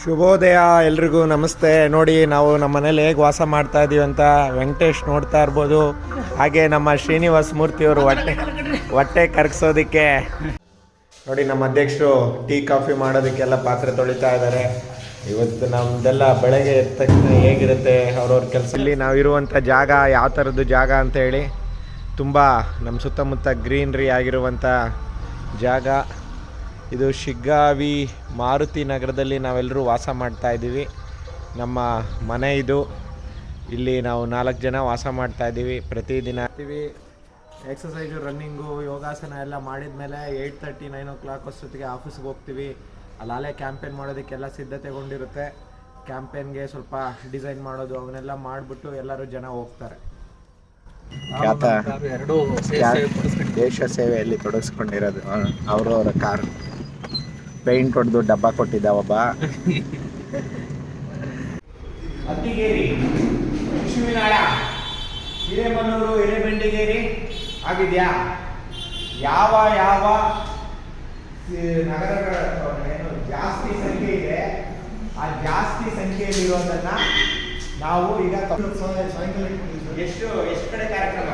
ಶುಭೋದಯ ಎಲ್ರಿಗೂ ನಮಸ್ತೆ. ನೋಡಿ ನಾವು ನಮ್ಮ ಮನೇಲಿ ಹೇಗೆ ವಾಸ ಮಾಡ್ತಾ ಇದೀವಿ ಅಂತ ವೆಂಕಟೇಶ್ ನೋಡ್ತಾ ಇರ್ಬೋದು. ಹಾಗೆ ನಮ್ಮ ಶ್ರೀನಿವಾಸ ಮೂರ್ತಿಯವರು ಹೊಟ್ಟೆ ಕರಗಿಸೋದಕ್ಕೆ ನೋಡಿ ನಮ್ಮ ಅಧ್ಯಕ್ಷರು ಟೀ ಕಾಫಿ ಮಾಡೋದಕ್ಕೆಲ್ಲ ಪಾತ್ರೆ ತೊಳಿತಾ ಇದ್ದಾರೆ. ಇವತ್ತು ನಮ್ಮದೆಲ್ಲ ಬೆಳಗ್ಗೆ ಎದ್ದ ತಕ್ಷಣ ಹೇಗಿರುತ್ತೆ ಅವ್ರವ್ರ ಕೆಲಸ. ಇಲ್ಲಿ ನಾವಿರುವಂಥ ಜಾಗ ಯಾವ ಥರದ್ದು ಜಾಗ ಅಂತ ಹೇಳಿ ತುಂಬ ನಮ್ಮ ಸುತ್ತಮುತ್ತ ಗ್ರೀನ್ರಿ ಆಗಿರುವಂಥ ಜಾಗ ಇದು. ಶಿಗ್ಗಾವಿ ಮಾರುತಿ ನಗರದಲ್ಲಿ ನಾವೆಲ್ಲರೂ ವಾಸ ಮಾಡ್ತಾ ಇದ್ದೀವಿ. ನಮ್ಮ ಮನೆ ಇದು. ಇಲ್ಲಿ ನಾವು 4 ಜನ ವಾಸ ಮಾಡ್ತಾ ಇದ್ದೀವಿ. ಪ್ರತಿದಿನ ಎಕ್ಸಸೈಜು, ರನ್ನಿಂಗು, ಯೋಗಾಸನ ಎಲ್ಲ ಮಾಡಿದ ಮೇಲೆ 8:30 9 o'clock ಅಷ್ಟೊತ್ತಿಗೆ ಆಫೀಸ್ಗೆ ಹೋಗ್ತೀವಿ. ಅಲ್ಲೇ ಕ್ಯಾಂಪೇನ್ ಮಾಡೋದಕ್ಕೆಲ್ಲ ಸಿದ್ಧತೆಗೊಂಡಿರುತ್ತೆ. ಕ್ಯಾಂಪೇನ್ಗೆ ಸ್ವಲ್ಪ ಡಿಸೈನ್ ಮಾಡೋದು ಅವನ್ನೆಲ್ಲ ಮಾಡಿಬಿಟ್ಟು ಎಲ್ಲರೂ ಜನ ಹೋಗ್ತಾರೆ. ದೇಶ ಸೇವೆಯಲ್ಲಿ ತೊಡಗಿಸ್ಕೊಂಡಿರೋದು ಅವರವರ ಕಾರ್ ಪೇಂಟ್ ಹೊಡೆದು ಡಬ್ಬ ಕೊಟ್ಟಿದ್ದ ಒಬ್ಬ. ಅತ್ತಿಗೇರಿ, ಲಕ್ಷ್ಮೀನಾಳ, ಹಿರೇಮನ್ನೂರು, ಹಿರೇಬೆಂಡಿಗೇರಿ ಆಗಿದೆಯಾ? ಯಾವ ಯಾವ ನಗರಗಳ ಏನು ಜಾಸ್ತಿ ಸಂಖ್ಯೆ ಇದೆ ಆ ಜಾಸ್ತಿ ಸಂಖ್ಯೆಯಲ್ಲಿರೋದನ್ನ ನಾವು ಈಗ ಎಷ್ಟು ಕಡೆ ಕಾರ್ಯಕ್ರಮ